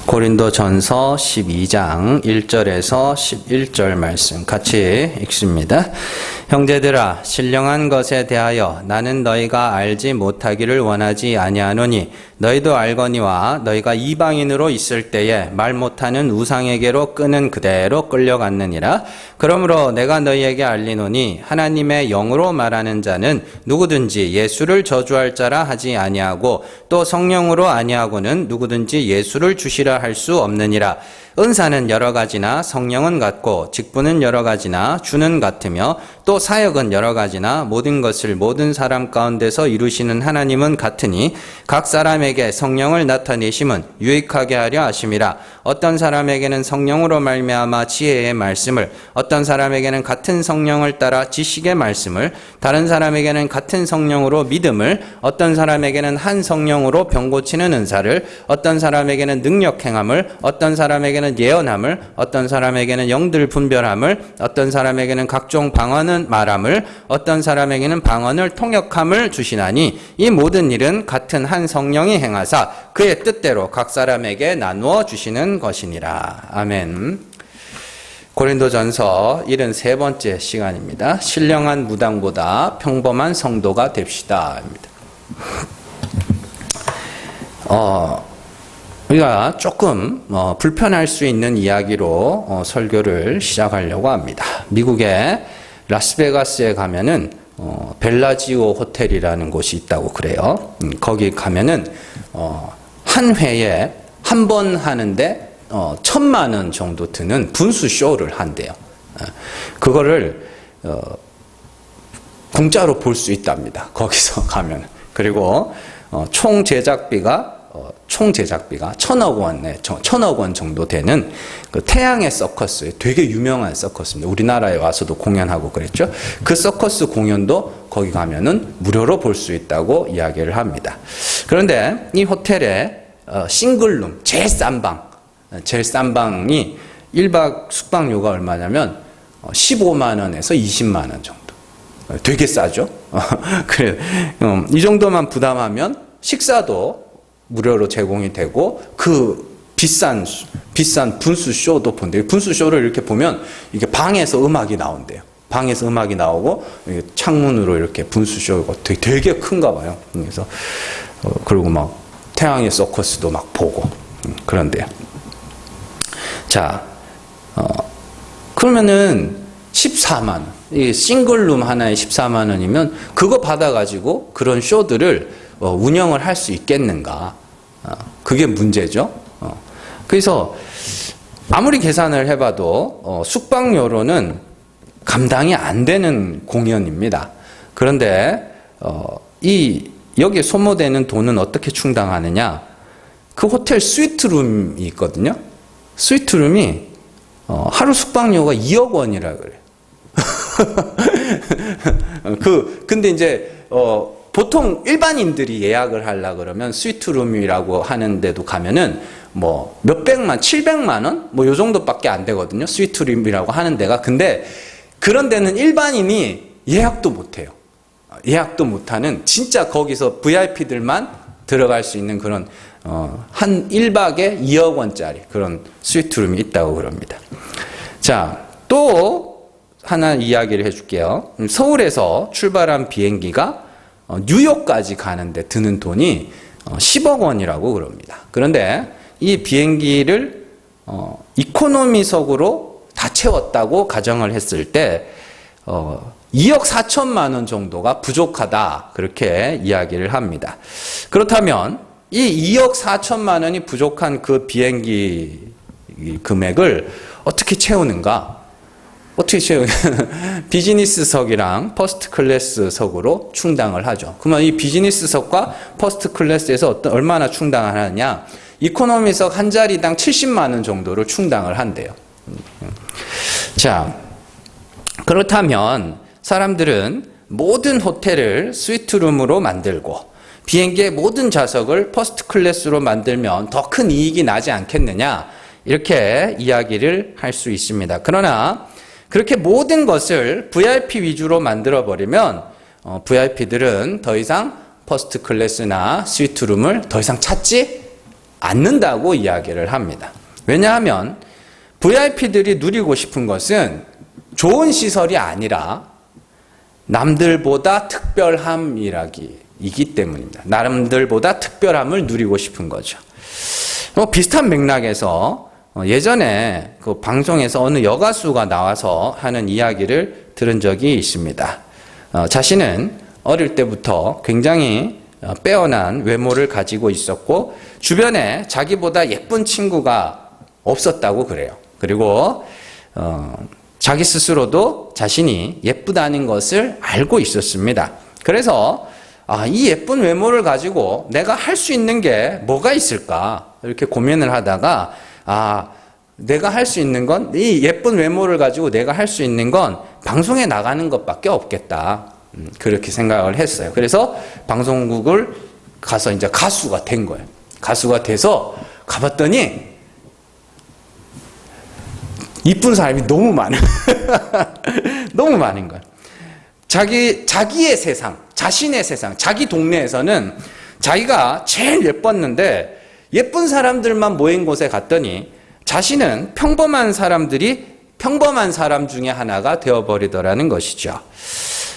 고린도전서 12장 1절에서 11절 말씀 같이 읽습니다. 형제들아, 신령한 것에 대하여 나는 너희가 알지 못하기를 원하지 아니하노니 너희도 알거니와 너희가 이방인으로 있을 때에 말 못하는 우상에게로 끄는 그대로 끌려갔느니라. 그러므로 내가 너희에게 알리노니 하나님의 영으로 말하는 자는 누구든지 예수를 저주할 자라 하지 아니하고 또 성령으로 아니하고는 누구든지 예수를 주시라 할 수 없느니라. 은사는 여러 가지나 성령은 같고 직분은 여러 가지나 주는 같으며 또 사역은 여러 가지나 모든 것을 모든 사람 가운데서 이루시는 하나님은 같으니 각 사람에게 성령을 나타내심은 유익하게 하려 하심이라. 어떤 사람에게는 성령으로 말미암아 지혜의 말씀을, 어떤 사람에게는 같은 성령을 따라 지식의 말씀을, 다른 사람에게는 같은 성령으로 믿음을, 어떤 사람에게는 한 성령으로 병 고치는 은사를, 어떤 사람에게는 능력 행함을, 어떤 사람에게는 예언함을, 어떤 사람에게는 영들 분별함을, 어떤 사람에게는 각종 방언은 말함을, 어떤 사람에게는 방언을 통역함을 주시나니 이 모든 일은 같은 한 성령이 행하사 그의 뜻대로 각 사람에게 나누어 주시는 것이니라. 아멘. 고린도전서 73번째 시간입니다. 신령한 무당보다 평범한 성도가 됩시다. 우리가 조금 불편할 수 있는 이야기로 설교를 시작하려고 합니다. 미국의 라스베가스에 가면은 벨라지오 호텔이라는 곳이 있다고 그래요. 거기 가면은 한 회에 한 번 하는데 1,000만 원 정도 드는 분수 쇼를 한대요. 그거를 공짜로 볼 수 있답니다. 거기서 가면. 그리고 총 제작비가 1,000억 원 정도 되는 그 태양의 서커스, 되게 유명한 서커스입니다. 우리나라에 와서도 공연하고 그랬죠. 그 서커스 공연도 거기 가면은 무료로 볼 수 있다고 이야기를 합니다. 그런데 이 호텔에 싱글룸, 제일 싼 방이 1박 숙박료가 얼마냐면 15만 원에서 20만 원 정도. 되게 싸죠. 그래, 이 정도만 부담하면 식사도 무료로 제공이 되고 그 비싼 분수 쇼도 본대요. 분수 쇼를 이렇게 보면 이게 방에서 음악이 나온대요. 방에서 음악이 나오고 창문으로 이렇게 분수 쇼가 되게 큰가 봐요. 그래서 그리고 막 태양의 서커스도 막 보고 그런데요. 자, 그러면은 14만 원. 이 싱글룸 하나에 14만 원이면 그거 받아가지고 그런 쇼들을 운영을 할 수 있겠는가? 그게 문제죠. 그래서 아무리 계산을 해봐도 숙박료로는 감당이 안 되는 공연입니다. 그런데 여기에 소모되는 돈은 어떻게 충당하느냐? 그 호텔 스위트룸이 있거든요. 스위트룸이 하루 숙박료가 2억 원이라 그래요. 근데 이제 보통 일반인들이 예약을 하려고 그러면 스위트룸이라고 하는데도 가면은 뭐 몇백만, 700만 원? 뭐 요 정도밖에 안 되거든요. 스위트룸이라고 하는 데가. 근데 그런 데는 일반인이 예약도 못 해요. 예약도 못 하는 진짜 거기서 VIP들만 들어갈 수 있는 그런 한 1박에 2억 원짜리 그런 스위트룸이 있다고 그럽니다. 자, 또 하나 이야기를 해줄게요. 서울에서 출발한 비행기가 뉴욕까지 가는데 드는 돈이 10억 원이라고 그럽니다. 그런데 이 비행기를 이코노미석으로 다 채웠다고 가정을 했을 때 2억 4천만 원 정도가 부족하다 그렇게 이야기를 합니다. 그렇다면 이 2억 4천만 원이 부족한 그 비행기 금액을 어떻게 채우는가? 어떻게 채우냐? 비즈니스석이랑 퍼스트 클래스석으로 충당을 하죠. 그러면 이 비즈니스석과 퍼스트 클래스에서 얼마나 충당을 하느냐? 이코노미석 한 자리당 70만 원 정도를 충당을 한대요. 자, 그렇다면 사람들은 모든 호텔을 스위트룸으로 만들고 비행기의 모든 좌석을 퍼스트 클래스로 만들면 더 큰 이익이 나지 않겠느냐? 이렇게 이야기를 할 수 있습니다. 그러나 그렇게 모든 것을 VIP 위주로 만들어버리면 VIP들은 더 이상 퍼스트 클래스나 스위트룸을 더 이상 찾지 않는다고 이야기를 합니다. 왜냐하면 VIP들이 누리고 싶은 것은 좋은 시설이 아니라 남들보다 특별함이기 때문입니다. 남들보다 특별함을 누리고 싶은 거죠. 비슷한 맥락에서 예전에 그 방송에서 어느 여가수가 나와서 하는 이야기를 들은 적이 있습니다. 자신은 어릴 때부터 굉장히 빼어난 외모를 가지고 있었고 주변에 자기보다 예쁜 친구가 없었다고 그래요. 그리고 자기 스스로도 자신이 예쁘다는 것을 알고 있었습니다. 그래서 이 예쁜 외모를 가지고 내가 할 수 있는 게 뭐가 있을까 이렇게 고민을 하다가 내가 할 수 있는 건 이 예쁜 외모를 가지고 내가 할 수 있는 건 방송에 나가는 것밖에 없겠다. 그렇게 생각을 했어요. 그래서 방송국을 가서 이제 가수가 된 거예요. 가수가 돼서 가봤더니 이쁜 사람이 너무 많아요. 너무 많은 거예요. 자기의 세상, 자신의 세상, 자기 동네에서는 자기가 제일 예뻤는데 예쁜 사람들만 모인 곳에 갔더니 자신은 평범한 사람들이 평범한 사람 중에 하나가 되어버리더라는 것이죠.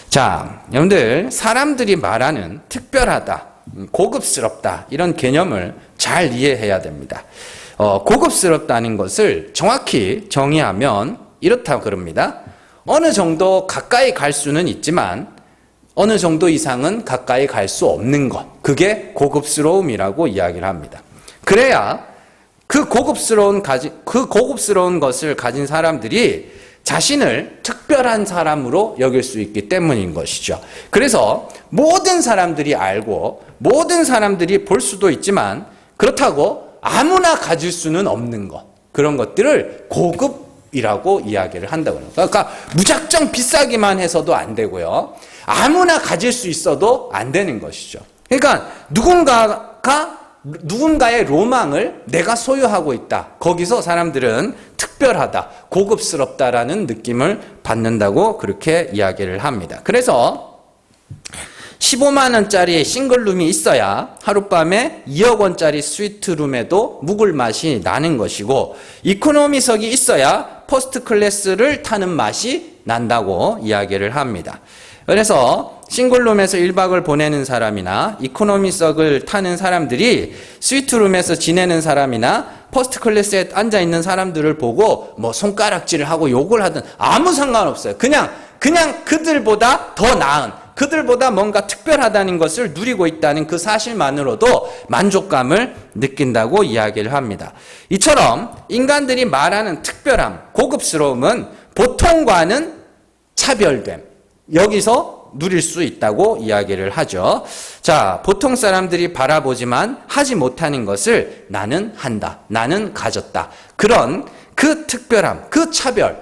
자, 여러분들 사람들이 말하는 특별하다, 고급스럽다 이런 개념을 잘 이해해야 됩니다. 고급스럽다는 것을 정확히 정의하면 이렇다고 그럽니다. 어느 정도 가까이 갈 수는 있지만 어느 정도 이상은 가까이 갈 수 없는 것. 그게 고급스러움이라고 이야기를 합니다. 그래야 그 고급스러운 것을 가진 사람들이 자신을 특별한 사람으로 여길 수 있기 때문인 것이죠. 그래서 모든 사람들이 알고 모든 사람들이 볼 수도 있지만 그렇다고 아무나 가질 수는 없는 것. 그런 것들을 고급이라고 이야기를 한다고 합니다. 그러니까 무작정 비싸기만 해서도 안 되고요. 아무나 가질 수 있어도 안 되는 것이죠. 그러니까 누군가의 로망을 내가 소유하고 있다. 거기서 사람들은 특별하다, 고급스럽다라는 느낌을 받는다고 그렇게 이야기를 합니다. 그래서 15만 원짜리 싱글룸이 있어야 하룻밤에 2억 원짜리 스위트룸에도 묵을 맛이 나는 것이고 이코노미석이 있어야 퍼스트 클래스를 타는 맛이 난다고 이야기를 합니다. 그래서 싱글룸에서 1박을 보내는 사람이나 이코노미석을 타는 사람들이 스위트룸에서 지내는 사람이나 퍼스트 클래스에 앉아있는 사람들을 보고 뭐 손가락질을 하고 욕을 하든 아무 상관없어요. 그냥 그들보다 더 나은, 그들보다 뭔가 특별하다는 것을 누리고 있다는 그 사실만으로도 만족감을 느낀다고 이야기를 합니다. 이처럼 인간들이 말하는 특별함, 고급스러움은 보통과는 차별됨, 여기서 누릴 수 있다고 이야기를 하죠. 자, 보통 사람들이 바라보지만 하지 못하는 것을 나는 한다, 나는 가졌다. 그런 그 특별함, 그 차별,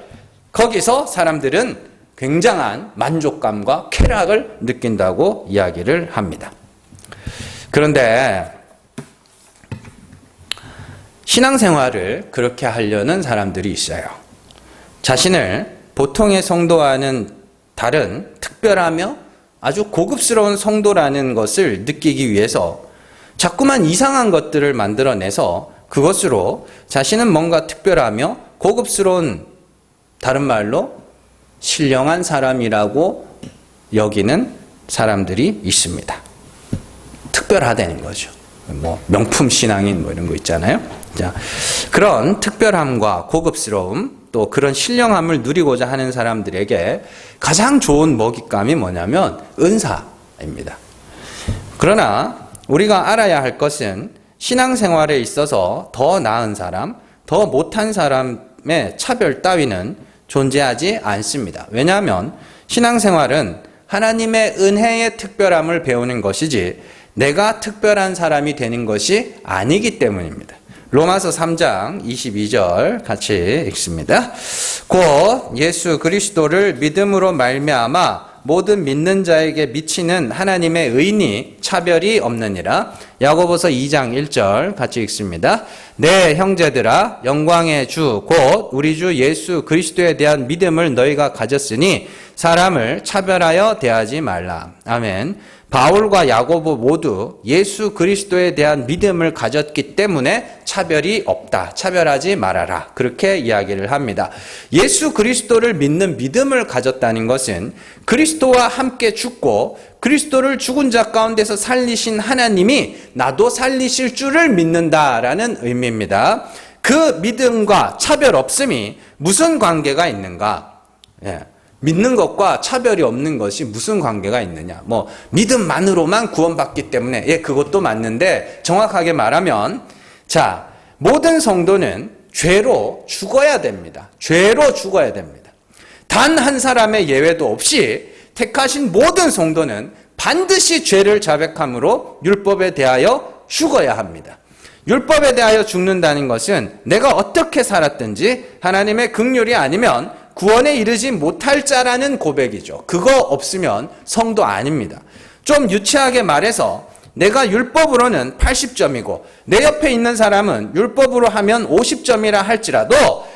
거기서 사람들은 굉장한 만족감과 쾌락을 느낀다고 이야기를 합니다. 그런데 신앙생활을 그렇게 하려는 사람들이 있어요. 자신을 보통의 성도와는 다른 특별하며 아주 고급스러운 성도라는 것을 느끼기 위해서 자꾸만 이상한 것들을 만들어내서 그것으로 자신은 뭔가 특별하며 고급스러운, 다른 말로 신령한 사람이라고 여기는 사람들이 있습니다. 특별하다는 거죠. 뭐 명품 신앙인 뭐 이런 거 있잖아요. 자, 그런 특별함과 고급스러움 또 그런 신령함을 누리고자 하는 사람들에게 가장 좋은 먹잇감이 뭐냐면 은사입니다. 그러나 우리가 알아야 할 것은 신앙생활에 있어서 더 나은 사람, 더 못한 사람의 차별 따위는 존재하지 않습니다. 왜냐하면 신앙생활은 하나님의 은혜의 특별함을 배우는 것이지 내가 특별한 사람이 되는 것이 아니기 때문입니다. 로마서 3장 22절 같이 읽습니다. 곧 예수 그리스도를 믿음으로 말미암아 모든 믿는 자에게 미치는 하나님의 의인이 차별이 없느니라. 야고보서 2장 1절 같이 읽습니다. 네, 형제들아, 영광의 주 곧 우리 주 예수 그리스도에 대한 믿음을 너희가 가졌으니 사람을 차별하여 대하지 말라. 아멘. 바울과 야고보 모두 예수 그리스도에 대한 믿음을 가졌기 때문에 차별이 없다. 차별하지 말아라. 그렇게 이야기를 합니다. 예수 그리스도를 믿는 믿음을 가졌다는 것은 그리스도와 함께 죽고 그리스도를 죽은 자 가운데서 살리신 하나님이 나도 살리실 줄을 믿는다라는 의미입니다. 그 믿음과 차별 없음이 무슨 관계가 있는가? 믿는 것과 차별이 없는 것이 무슨 관계가 있느냐? 믿음만으로만 구원받기 때문에, 그것도 맞는데, 정확하게 말하면, 모든 성도는 죄로 죽어야 됩니다. 죄로 죽어야 됩니다. 단 한 사람의 예외도 없이 택하신 모든 성도는 반드시 죄를 자백함으로 율법에 대하여 죽어야 합니다. 율법에 대하여 죽는다는 것은 내가 어떻게 살았든지 하나님의 긍휼이 아니면 구원에 이르지 못할 자라는 고백이죠. 그거 없으면 성도 아닙니다. 좀 유치하게 말해서 내가 율법으로는 80점이고 내 옆에 있는 사람은 율법으로 하면 50점이라 할지라도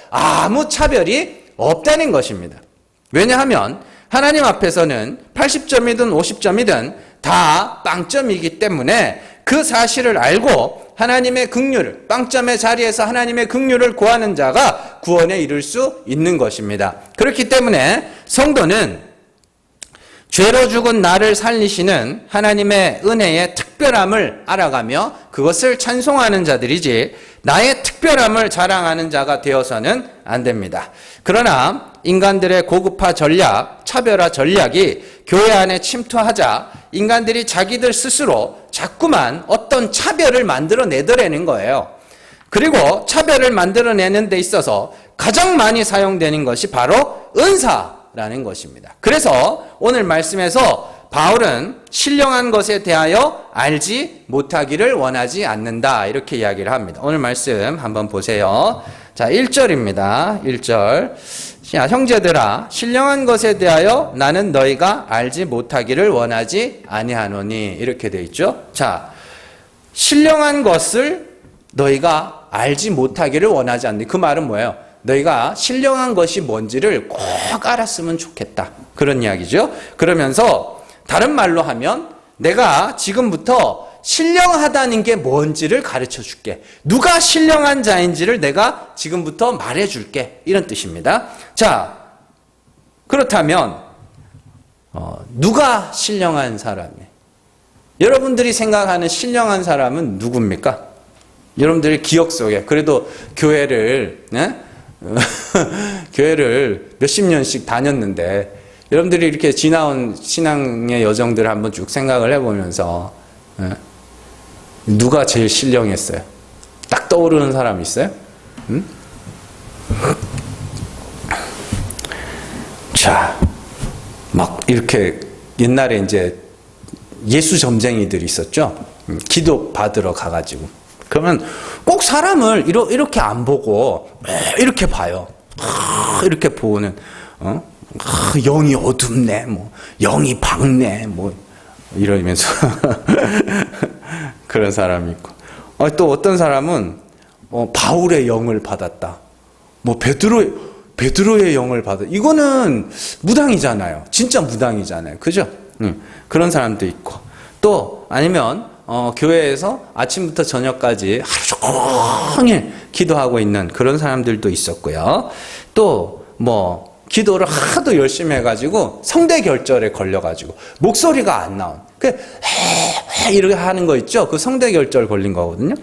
아무 차별이 없다는 것입니다. 왜냐하면 하나님 앞에서는 80점이든 50점이든 다 빵점이기 때문에 그 사실을 알고 하나님의 긍휼을, 빵점의 자리에서 하나님의 긍휼을 구하는 자가 구원에 이를 수 있는 것입니다. 그렇기 때문에 성도는 죄로 죽은 나를 살리시는 하나님의 은혜의 특별함을 알아가며 그것을 찬송하는 자들이지 나의 특별함을 자랑하는 자가 되어서는 안 됩니다. 그러나 인간들의 고급화 전략, 차별화 전략이 교회 안에 침투하자 인간들이 자기들 스스로 자꾸만 어떤 차별을 만들어내더라는 거예요. 그리고 차별을 만들어내는 데 있어서 가장 많이 사용되는 것이 바로 은사라는 것입니다. 그래서 오늘 말씀에서 바울은 신령한 것에 대하여 알지 못하기를 원하지 않는다. 이렇게 이야기를 합니다. 오늘 말씀 한번 보세요. 1절입니다. 1절. 형제들아, 신령한 것에 대하여 나는 너희가 알지 못하기를 원하지 아니하노니. 이렇게 돼 있죠. 신령한 것을 너희가 알지 못하기를 원하지 않니. 그 말은 뭐예요? 너희가 신령한 것이 뭔지를 꼭 알았으면 좋겠다. 그런 이야기죠. 그러면서 다른 말로 하면 내가 지금부터 신령하다는 게 뭔지를 가르쳐 줄게. 누가 신령한 자인지를 내가 지금부터 말해 줄게. 이런 뜻입니다. 그렇다면 누가 신령한 사람이에요? 여러분들이 생각하는 신령한 사람은 누굽니까? 여러분들의 기억 속에 그래도 교회를 교회를 몇십 년씩 다녔는데 여러분들이 이렇게 지나온 신앙의 여정들을 한번 쭉 생각을 해보면서 누가 제일 신령했어요? 딱 떠오르는 사람 있어요? 응? 막 이렇게 옛날에 이제 예수 점쟁이들이 있었죠? 기도 받으러 가가지고. 그러면 꼭 사람을 이렇게 안 보고 이렇게 봐요. 이렇게 보는, 영이 어둡네, 영이 밝네, 이러면서 그런 사람이 있고. 또 어떤 사람은 바울의 영을 받았다. 베드로의 영을 받았다. 이거는 무당이잖아요. 진짜 무당이잖아요. 그죠? 그런 사람도 있고. 또 아니면 교회에서 아침부터 저녁까지 하루 종일 기도하고 있는 그런 사람들도 있었고요. 또 기도를 하도 열심히 해가지고 성대 결절에 걸려가지고 목소리가 안 나온. 이렇게 하는 거 있죠. 그 성대 결절 걸린 거거든요.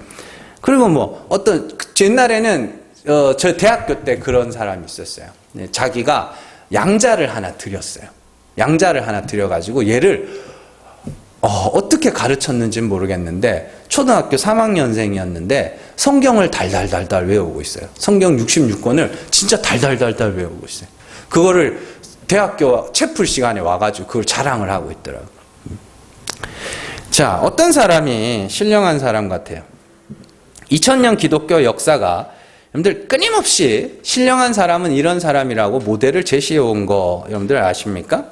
그리고 옛날에는 저 대학교 때 그런 사람이 있었어요. 자기가 양자를 하나 드렸어요. 양자를 하나 드려가지고 얘를 어떻게 가르쳤는지는 모르겠는데 초등학교 3학년생이었는데 성경을 달달달달 외우고 있어요. 성경 66권을 진짜 달달달달 외우고 있어요. 그거를 대학교 채플 시간에 와가지고 그걸 자랑을 하고 있더라고요. 어떤 사람이 신령한 사람 같아요? 2000년 기독교 역사가 여러분들 끊임없이 신령한 사람은 이런 사람이라고 모델을 제시해 온 거 여러분들 아십니까?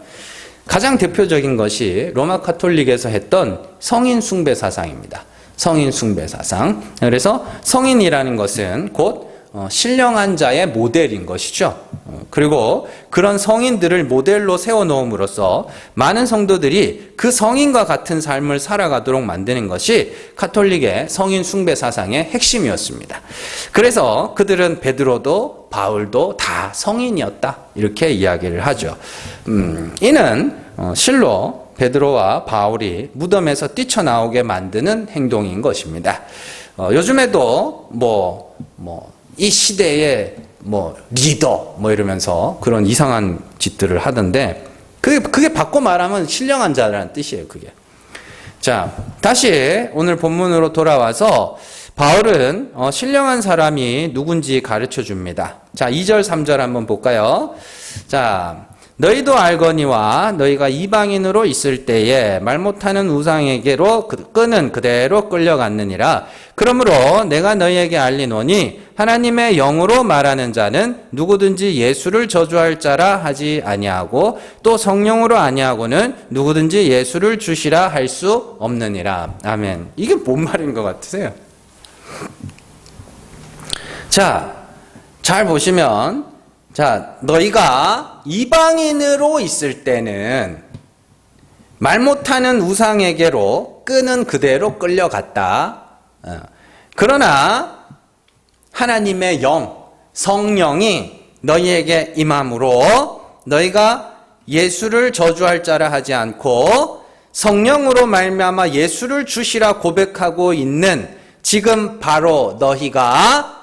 가장 대표적인 것이 로마 카톨릭에서 했던 성인 숭배 사상입니다. 성인 숭배 사상. 그래서 성인이라는 것은 곧 신령한 자의 모델인 것이죠. 그리고 그런 성인들을 모델로 세워놓음으로써 많은 성도들이 그 성인과 같은 삶을 살아가도록 만드는 것이 가톨릭의 성인 숭배 사상의 핵심이었습니다. 그래서 그들은 베드로도 바울도 다 성인이었다 이렇게 이야기를 하죠. 이는 실로 베드로와 바울이 무덤에서 뛰쳐나오게 만드는 행동인 것입니다. 요즘에도 이 시대의 리더 이러면서 그런 이상한 짓들을 하던데 그게 바꿔 말하면 신령한 자라는 뜻이에요. 그게. 자, 다시 오늘 본문으로 돌아와서 바울은 신령한 사람이 누군지 가르쳐 줍니다. 자, 2절 3절 한번 볼까요? 자, 너희도 알거니와 너희가 이방인으로 있을 때에 말 못하는 우상에게로 끈은 그대로 끌려갔느니라. 그러므로 내가 너희에게 알리노니 하나님의 영으로 말하는 자는 누구든지 예수를 저주할 자라 하지 아니하고 또 성령으로 아니하고는 누구든지 예수를 주시라 할 수 없느니라. 아멘. 이게 뭔 말인 것 같으세요? 자, 잘 보시면 자, 너희가 이방인으로 있을 때는 말 못하는 우상에게로 끈은 그대로 끌려갔다. 그러나 하나님의 영, 성령이 너희에게 임함으로 너희가 예수를 저주할 자라 하지 않고 성령으로 말미암아 예수를 주시라 고백하고 있는 지금 바로 너희가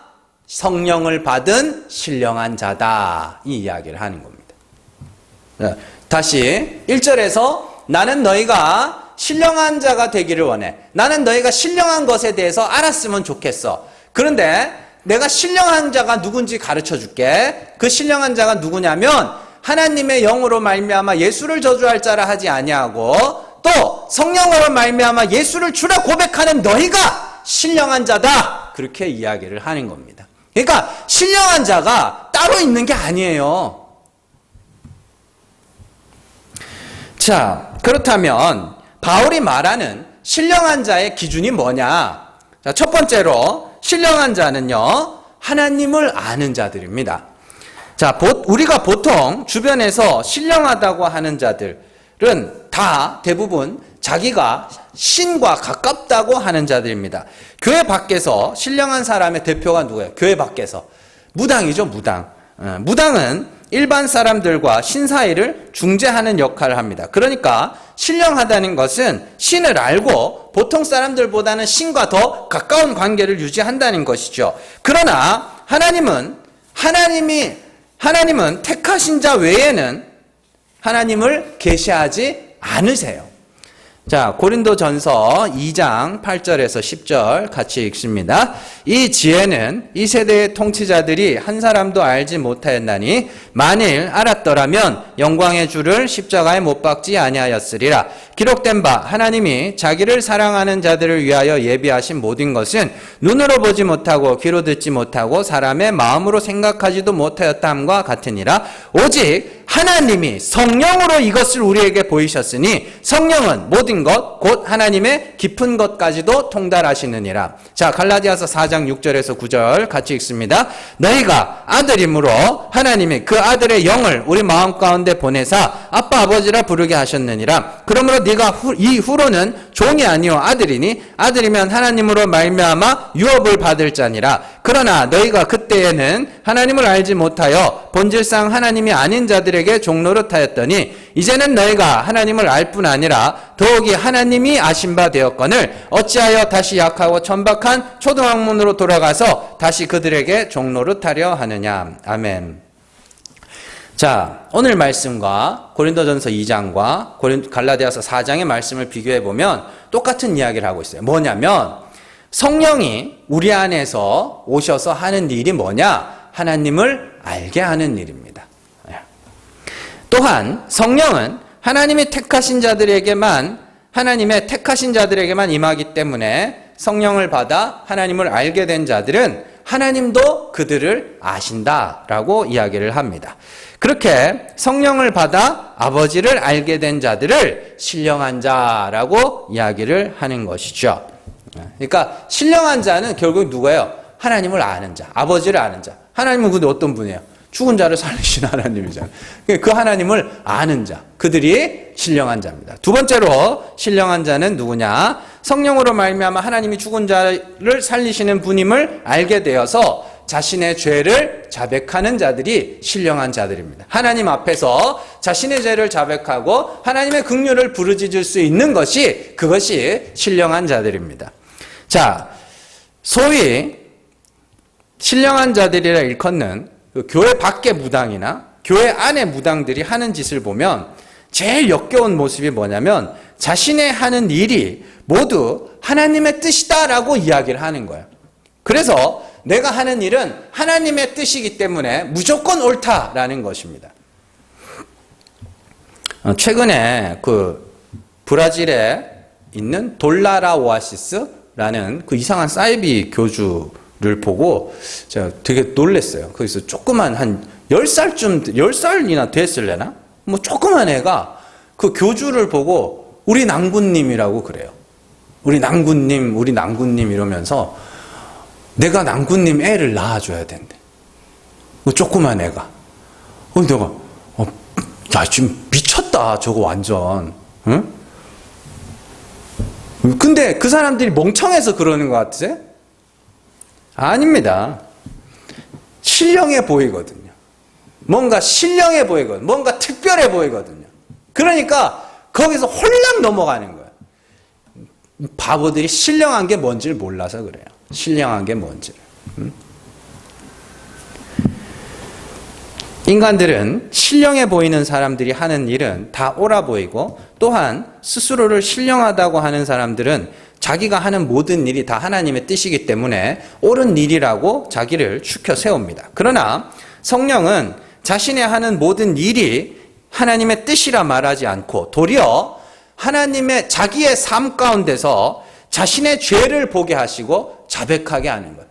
성령을 받은 신령한 자다. 이 이야기를 하는 겁니다. 다시 1절에서 나는 너희가 신령한 자가 되기를 원해. 나는 너희가 신령한 것에 대해서 알았으면 좋겠어. 그런데 내가 신령한 자가 누군지 가르쳐 줄게. 그 신령한 자가 누구냐면 하나님의 영으로 말미암아 예수를 저주할 자라 하지 아니하고 또 성령으로 말미암아 예수를 주라 고백하는 너희가 신령한 자다. 그렇게 이야기를 하는 겁니다. 그러니까 신령한 자가 따로 있는 게 아니에요. 자, 그렇다면 바울이 말하는 신령한 자의 기준이 뭐냐? 자, 첫 번째로 신령한 자는요, 하나님을 아는 자들입니다. 자, 우리가 보통 주변에서 신령하다고 하는 자들은 다 대부분 자기가 신과 가깝다고 하는 자들입니다. 교회 밖에서 신령한 사람의 대표가 누구예요? 교회 밖에서. 무당이죠, 무당. 무당은 일반 사람들과 신 사이를 중재하는 역할을 합니다. 그러니까 신령하다는 것은 신을 알고 보통 사람들보다는 신과 더 가까운 관계를 유지한다는 것이죠. 그러나 하나님은 택하신 자 외에는 하나님을 계시하지 않으세요. 자, 고린도전서 2장 8절에서 10절 같이 읽습니다. 이 지혜는 이 세대의 통치자들이 한 사람도 알지 못하였나니 만일 알았더라면 영광의 주를 십자가에 못 박지 아니하였으리라. 기록된 바 하나님이 자기를 사랑하는 자들을 위하여 예비하신 모든 것은 눈으로 보지 못하고 귀로 듣지 못하고 사람의 마음으로 생각하지도 못하였다 함과 같으니라. 오직 하나님이 성령으로 이것을 우리에게 보이셨으니 성령은 모든 것 곧 하나님의 깊은 것까지도 통달하시느니라. 자, 갈라디아서 4장 6절에서 9절 같이 읽습니다. 너희가 아들임으로 하나님이 그 아들의 영을 우리 마음 가운데 보내사 아빠 아버지라 부르게 하셨느니라. 그러므로 네가 이후로는 종이 아니요 아들이니 아들이면 하나님으로 말미암아 유업을 받을 자니라. 그러나 너희가 그때에는 하나님을 알지 못하여 본질상 하나님이 아닌 자들에게 종노릇하였더니 이제는 너희가 하나님을 알 뿐 아니라 더욱이 하나님이 아신 바 되었거늘 어찌하여 다시 약하고 천박한 초등학문으로 돌아가서 다시 그들에게 종노릇하려 하느냐. 아멘. 자, 오늘 말씀과 고린도전서 2장과 갈라디아서 4장의 말씀을 비교해 보면 똑같은 이야기를 하고 있어요. 뭐냐면 성령이 우리 안에서 오셔서 하는 일이 뭐냐? 하나님을 알게 하는 일입니다. 또한 성령은 하나님의 택하신 자들에게만 임하기 때문에 성령을 받아 하나님을 알게 된 자들은 하나님도 그들을 아신다라고 이야기를 합니다. 그렇게 성령을 받아 아버지를 알게 된 자들을 신령한 자라고 이야기를 하는 것이죠. 그러니까 신령한 자는 결국 누구예요? 하나님을 아는 자, 아버지를 아는 자. 하나님은 근데 어떤 분이에요? 죽은 자를 살리시는 하나님이잖아요. 그 하나님을 아는 자, 그들이 신령한 자입니다. 두 번째로 신령한 자는 누구냐? 성령으로 말미암아 하나님이 죽은 자를 살리시는 분임을 알게 되어서 자신의 죄를 자백하는 자들이 신령한 자들입니다. 하나님 앞에서 자신의 죄를 자백하고 하나님의 긍휼을 부르짖을 수 있는 그것이 신령한 자들입니다. 자, 소위 신령한 자들이라 일컫는 그 교회 밖의 무당이나 교회 안의 무당들이 하는 짓을 보면 제일 역겨운 모습이 뭐냐면 자신의 하는 일이 모두 하나님의 뜻이다라고 이야기를 하는 거예요. 그래서 내가 하는 일은 하나님의 뜻이기 때문에 무조건 옳다라는 것입니다. 최근에 그 브라질에 있는 돌라라 오아시스라는 그 이상한 사이비 교주를 보고 제가 되게 놀랐어요. 거기서 조그만 한 10살이나 됐을래나? 뭐 조그만 애가 그 교주를 보고 우리 낭군님이라고 그래요. 우리 낭군님 이러면서 내가 낭군님 애를 낳아줘야 된대. 그 조그만 애가. 내가, 야, 지금 미쳤다. 저거 완전. 응? 근데 그 사람들이 멍청해서 그러는 것 같으세요? 아닙니다. 신령해 보이거든요. 뭔가 신령해 보이거든요. 뭔가 특별해 보이거든요. 그러니까 거기서 홀랑 넘어가는 거예요. 바보들이 신령한 게 뭔지를 몰라서 그래요. 신령한 게 뭔지를. 인간들은 신령해 보이는 사람들이 하는 일은 다 옳아 보이고 또한 스스로를 신령하다고 하는 사람들은 자기가 하는 모든 일이 다 하나님의 뜻이기 때문에 옳은 일이라고 자기를 추켜 세웁니다. 그러나 성령은 자신의 하는 모든 일이 하나님의 뜻이라 말하지 않고 도리어 하나님의 자기의 삶 가운데서 자신의 죄를 보게 하시고 자백하게 하는 거예요.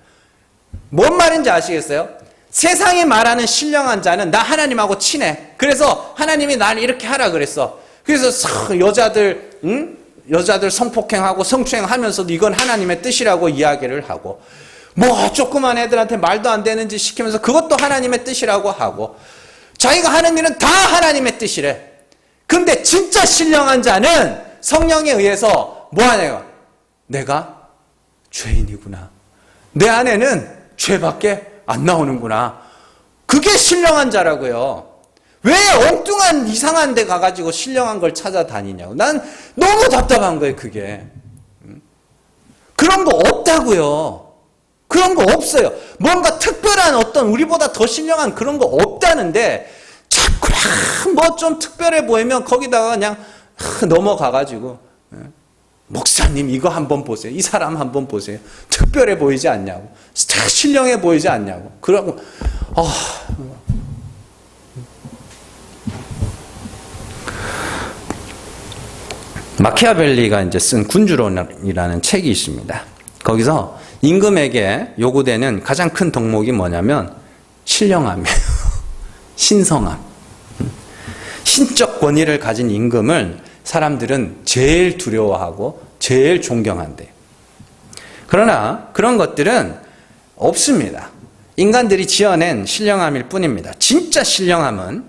뭔 말인지 아시겠어요? 세상이 말하는 신령한 자는 나 하나님하고 친해. 그래서 하나님이 날 이렇게 하라 그랬어. 그래서 여자들 성폭행하고 성추행하면서도 이건 하나님의 뜻이라고 이야기를 하고 뭐 조그만 애들한테 말도 안 되는 짓 시키면서 그것도 하나님의 뜻이라고 하고 자기가 하는 일은 다 하나님의 뜻이래. 근데 진짜 신령한 자는 성령에 의해서 뭐 하네요? 내가 죄인이구나. 내 안에는 죄밖에 안 나오는구나. 그게 신령한 자라고요. 왜 엉뚱한 이상한 데 가가지고 신령한 걸 찾아다니냐고. 난 너무 답답한 거예요, 그게. 그런 거 없다고요. 그런 거 없어요. 뭔가 특별한 어떤 우리보다 더 신령한 그런 거 없다는데 자꾸 뭐 좀 특별해 보이면 거기다가 그냥 넘어가가지고 목사님 이거 한번 보세요. 이 사람 한번 보세요. 특별해 보이지 않냐고. 신령해 보이지 않냐고. 그러고 마키아벨리가 이제 쓴 군주론이라는 책이 있습니다. 거기서 임금에게 요구되는 가장 큰 덕목이 뭐냐면 신령함이에요. 신성함. 신적 권위를 가진 임금을 사람들은 제일 두려워하고 제일 존경한대요. 그러나 그런 것들은 없습니다. 인간들이 지어낸 신령함일 뿐입니다. 진짜 신령함은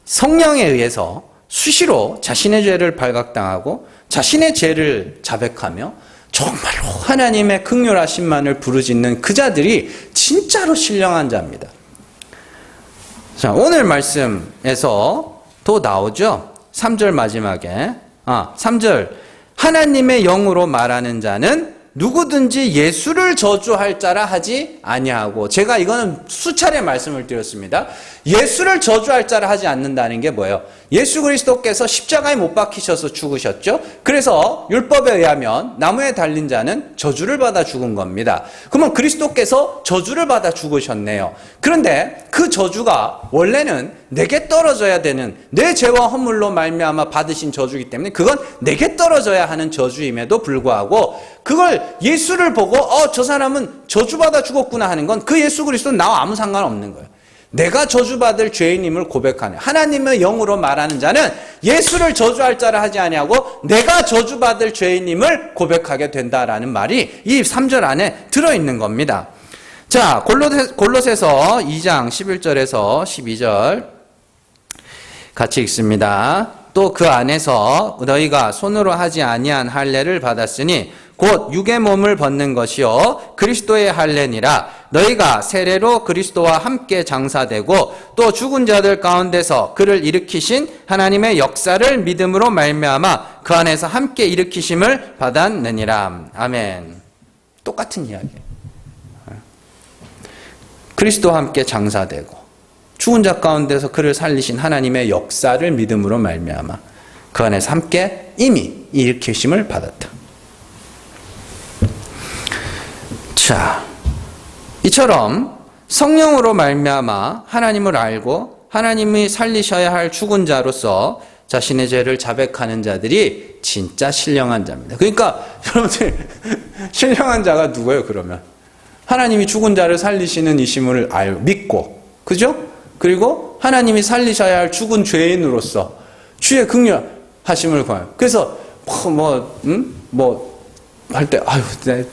성령에 의해서 수시로 자신의 죄를 발각당하고 자신의 죄를 자백하며 정말로 하나님의 긍휼하심만을 부르짖는 그 자들이 진짜로 신령한 자입니다. 자, 오늘 말씀에서 또 나오죠. 3절 마지막에 3절 하나님의 영으로 말하는 자는 누구든지 예수를 저주할 자라 하지 아니하고, 제가 이거는 수차례 말씀을 드렸습니다. 예수를 저주할 자라 하지 않는다는 게 뭐예요? 예수 그리스도께서 십자가에 못 박히셔서 죽으셨죠. 그래서 율법에 의하면 나무에 달린 자는 저주를 받아 죽은 겁니다. 그러면 그리스도께서 저주를 받아 죽으셨네요. 그런데 그 저주가 원래는 내게 떨어져야 되는, 내 죄와 허물로 말미암아 받으신 저주이기 때문에 그건 내게 떨어져야 하는 저주임에도 불구하고 그걸 예수를 보고 저 사람은 저주받아 죽었구나 하는 건 그 예수 그리스도는 나와 아무 상관없는 거예요. 내가 저주받을 죄인임을 고백하는, 하나님의 영으로 말하는 자는 예수를 저주할 자라 하지 아니하고 내가 저주받을 죄인임을 고백하게 된다라는 말이 이 3절 안에 들어있는 겁니다. 자, 골로새서 2장 11절에서 12절 같이 읽습니다. 또 그 안에서 너희가 손으로 하지 아니한 할례를 받았으니 곧 육의 몸을 벗는 것이요 그리스도의 할례니라. 너희가 세례로 그리스도와 함께 장사되고 또 죽은 자들 가운데서 그를 일으키신 하나님의 역사를 믿음으로 말미암아 그 안에서 함께 일으키심을 받았느니라. 아멘. 똑같은 이야기예요. 그리스도와 함께 장사되고 죽은 자 가운데서 그를 살리신 하나님의 역사를 믿음으로 말미암아 그 안에서 함께 이미 일으키심을 받았다. 자, 이처럼 성령으로 말미암아 하나님을 알고 하나님이 살리셔야 할 죽은 자로서 자신의 죄를 자백하는 자들이 진짜 신령한 자입니다. 그러니까 여러분들 신령한 자가 누구예요? 그러면 하나님이 죽은 자를 살리시는 이심을 믿고, 그죠? 그리고 하나님이 살리셔야 할 죽은 죄인으로서 주의 긍휼하심을 구해요. 그래서 할 때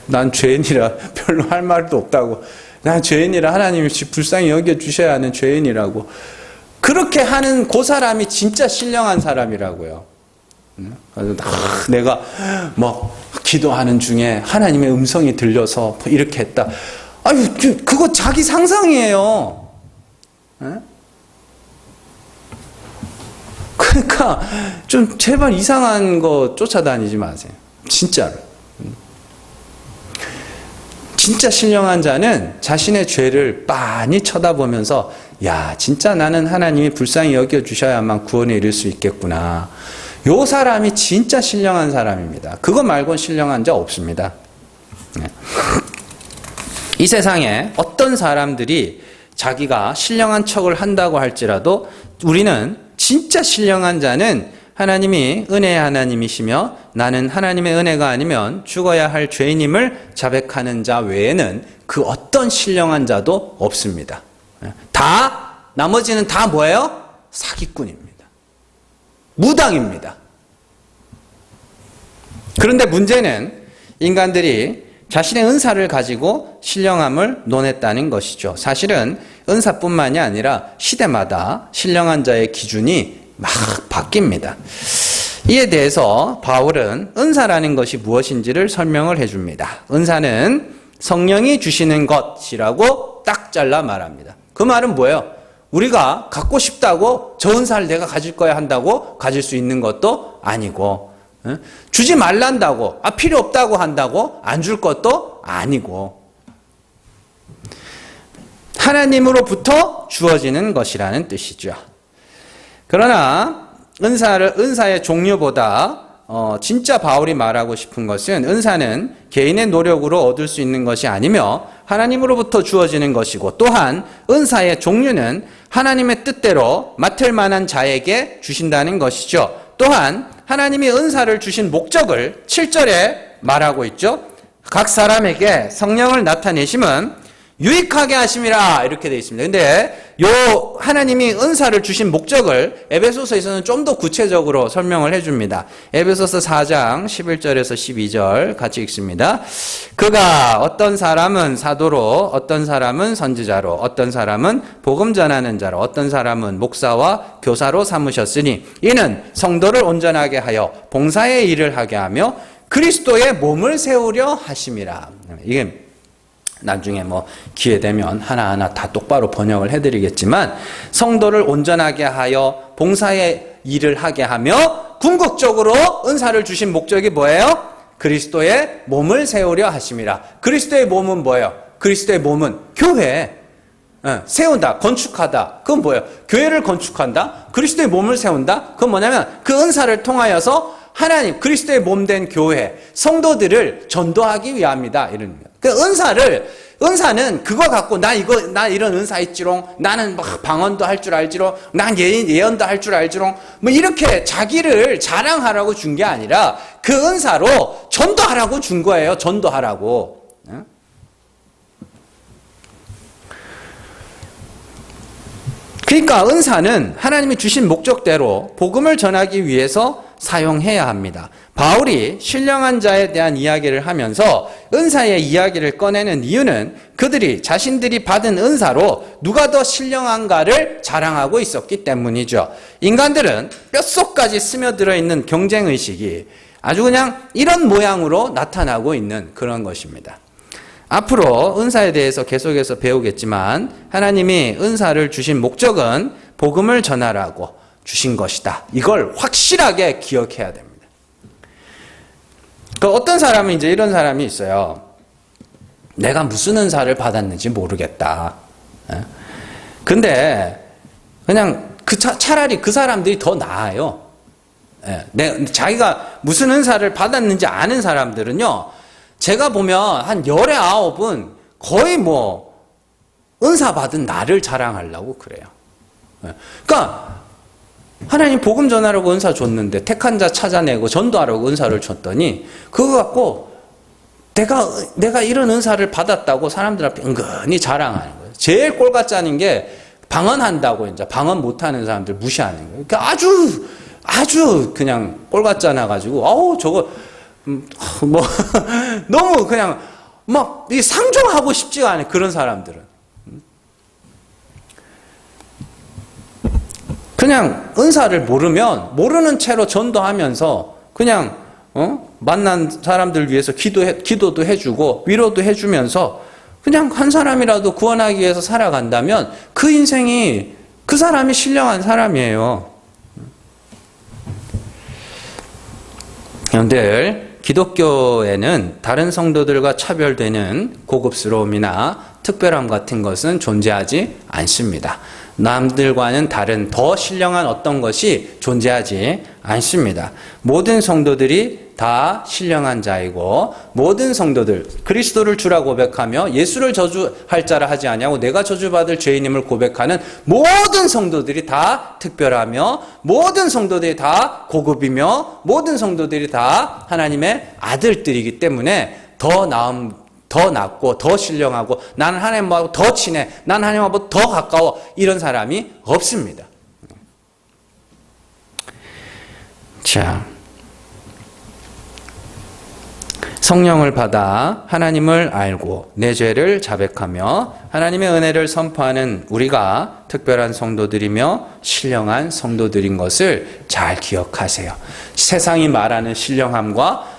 난 죄인이라 별로 할 말도 없다고, 난 죄인이라 하나님이 불쌍히 여겨 주셔야 하는 죄인이라고 그렇게 하는 그 사람이 진짜 신령한 사람이라고요. 내가 기도하는 중에 하나님의 음성이 들려서 이렇게 했다. 그거 자기 상상이에요. 그러니까 좀 제발 이상한 거 쫓아다니지 마세요. 진짜로. 진짜 신령한 자는 자신의 죄를 빤히 쳐다보면서 야, 진짜 나는 하나님이 불쌍히 여겨주셔야만 구원에 이를 수 있겠구나. 요 사람이 진짜 신령한 사람입니다. 그거 말고는 신령한 자 없습니다. 이 세상에 어떤 사람들이 자기가 신령한 척을 한다고 할지라도 우리는 진짜 신령한 자는 하나님이 은혜의 하나님이시며 나는 하나님의 은혜가 아니면 죽어야 할 죄인임을 자백하는 자 외에는 그 어떤 신령한 자도 없습니다. 나머지는 다 뭐예요? 사기꾼입니다. 무당입니다. 그런데 문제는 인간들이 자신의 은사를 가지고 신령함을 논했다는 것이죠. 사실은 은사뿐만이 아니라 시대마다 신령한 자의 기준이 막 바뀝니다. 이에 대해서 바울은 은사라는 것이 무엇인지를 설명을 해줍니다. 은사는 성령이 주시는 것이라고 딱 잘라 말합니다. 그 말은 뭐예요? 우리가 갖고 싶다고 저 은사를 내가 가질 거야 한다고 가질 수 있는 것도 아니고, 주지 말란다고, 필요 없다고 한다고 안 줄 것도 아니고, 하나님으로부터 주어지는 것이라는 뜻이죠. 그러나 은사의 종류보다 진짜 바울이 말하고 싶은 것은 은사는 개인의 노력으로 얻을 수 있는 것이 아니며 하나님으로부터 주어지는 것이고, 또한 은사의 종류는 하나님의 뜻대로 맡을 만한 자에게 주신다는 것이죠. 또한 하나님이 은사를 주신 목적을 7절에 말하고 있죠. 각 사람에게 성령을 나타내심은 유익하게 하심이라 이렇게 되어 있습니다. 근데 요 하나님이 은사를 주신 목적을 에베소서에서는 좀 더 구체적으로 설명을 해줍니다. 에베소서 4장 11절에서 12절 같이 읽습니다. 그가 어떤 사람은 사도로, 어떤 사람은 선지자로, 어떤 사람은 복음 전하는 자로, 어떤 사람은 목사와 교사로 삼으셨으니 이는 성도를 온전하게 하여 봉사의 일을 하게 하며 그리스도의 몸을 세우려 하심이라. 이게 나중에 기회 되면 하나하나 다 똑바로 번역을 해드리겠지만, 성도를 온전하게 하여 봉사의 일을 하게 하며 궁극적으로 은사를 주신 목적이 뭐예요? 그리스도의 몸을 세우려 하심이라. 그리스도의 몸은 뭐예요? 그리스도의 몸은 교회. 세운다, 건축하다. 그건 뭐예요? 교회를 건축한다. 그리스도의 몸을 세운다. 그건 뭐냐면 그 은사를 통하여서 하나님, 그리스도의 몸된 교회, 성도들을 전도하기 위함이다. 이런 거예요. 그 은사는 그거 갖고 나 이런 은사 있지롱, 나는 방언도 할 줄 알지롱, 난 예언도 할 줄 알지롱, 이렇게 자기를 자랑하라고 준 게 아니라 그 은사로 전도하라고 준 거예요. 전도하라고. 그러니까 은사는 하나님이 주신 목적대로 복음을 전하기 위해서 사용해야 합니다. 바울이 신령한 자에 대한 이야기를 하면서 은사의 이야기를 꺼내는 이유는 그들이 자신들이 받은 은사로 누가 더 신령한가를 자랑하고 있었기 때문이죠. 인간들은 뼛속까지 스며들어 있는 경쟁의식이 아주 그냥 이런 모양으로 나타나고 있는 그런 것입니다. 앞으로 은사에 대해서 계속해서 배우겠지만 하나님이 은사를 주신 목적은 복음을 전하라고 주신 것이다. 이걸 확실하게 기억해야 됩니다. 어떤 사람은 이제 이런 사람이 있어요. 내가 무슨 은사를 받았는지 모르겠다. 근데 그냥 차라리 그 사람들이 더 나아요. 자기가 무슨 은사를 받았는지 아는 사람들은요, 제가 보면 한 19은 거의 은사 받은 나를 자랑하려고 그래요. 그러니까 하나님 복음 전하라고 은사 줬는데 택한 자 찾아내고 전도하라고 은사를 줬더니 그거 갖고 내가 이런 은사를 받았다고 사람들 앞에 은근히 자랑하는 거예요. 제일 꼴같자는 게 방언한다고 이제 방언 못하는 사람들 무시하는 거예요. 그러니까 아주 그냥 꼴같잖아 가지고 저거 너무 그냥 막 상종하고 싶지가 않아요. 그런 사람들은 그냥 은사를 모르는 채로 전도하면서 그냥 만난 사람들 위해서 기도도 해주고 위로도 해주면서 그냥 한 사람이라도 구원하기 위해서 살아간다면 그 인생이 그 사람이 신령한 사람이에요. 여러분들, 기독교에는 다른 성도들과 차별되는 고급스러움이나 특별함 같은 것은 존재하지 않습니다. 남들과는 다른 더 신령한 어떤 것이 존재하지 않습니다. 모든 성도들이 다 신령한 자이고 모든 성도들 그리스도를 주라 고백하며 예수를 저주할 자라 하지 아니하고 내가 저주받을 죄인임을 고백하는 모든 성도들이 다 특별하며 모든 성도들이 다 고급이며 모든 성도들이 다 하나님의 아들들이기 때문에 더 낫고 더 신령하고 나는 하나님하고 더 친해, 나는 하나님하고 더 가까워, 이런 사람이 없습니다. 자, 성령을 받아 하나님을 알고 내 죄를 자백하며 하나님의 은혜를 선포하는 우리가 특별한 성도들이며 신령한 성도들인 것을 잘 기억하세요. 세상이 말하는 신령함과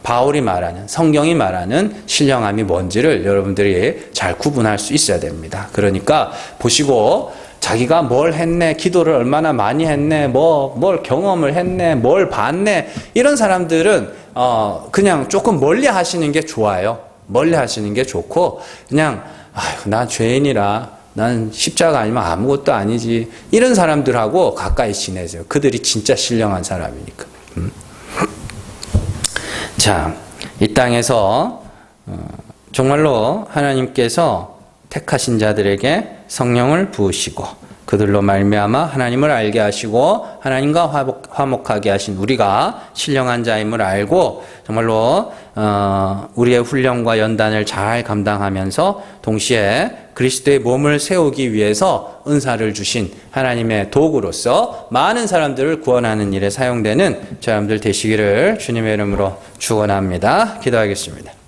바울이 말하는, 성경이 말하는 신령함이 뭔지를 여러분들이 잘 구분할 수 있어야 됩니다. 그러니까 보시고 자기가 뭘 했네, 기도를 얼마나 많이 했네, 뭘 경험을 했네, 뭘 봤네, 이런 사람들은 그냥 조금 멀리 하시는 게 좋아요. 멀리 하시는 게 좋고 그냥 난 죄인이라 난 십자가 아니면 아무것도 아니지, 이런 사람들하고 가까이 지내세요. 그들이 진짜 신령한 사람이니까. 자, 이 땅에서 정말로 하나님께서 택하신 자들에게 성령을 부으시고 그들로 말미암아 하나님을 알게 하시고 하나님과 화목하게 하신 우리가 신령한 자임을 알고 정말로 우리의 훈련과 연단을 잘 감당하면서 동시에 그리스도의 몸을 세우기 위해서 은사를 주신 하나님의 도구로서 많은 사람들을 구원하는 일에 사용되는 저 여러분들 되시기를 주님의 이름으로 축원합니다. 기도하겠습니다.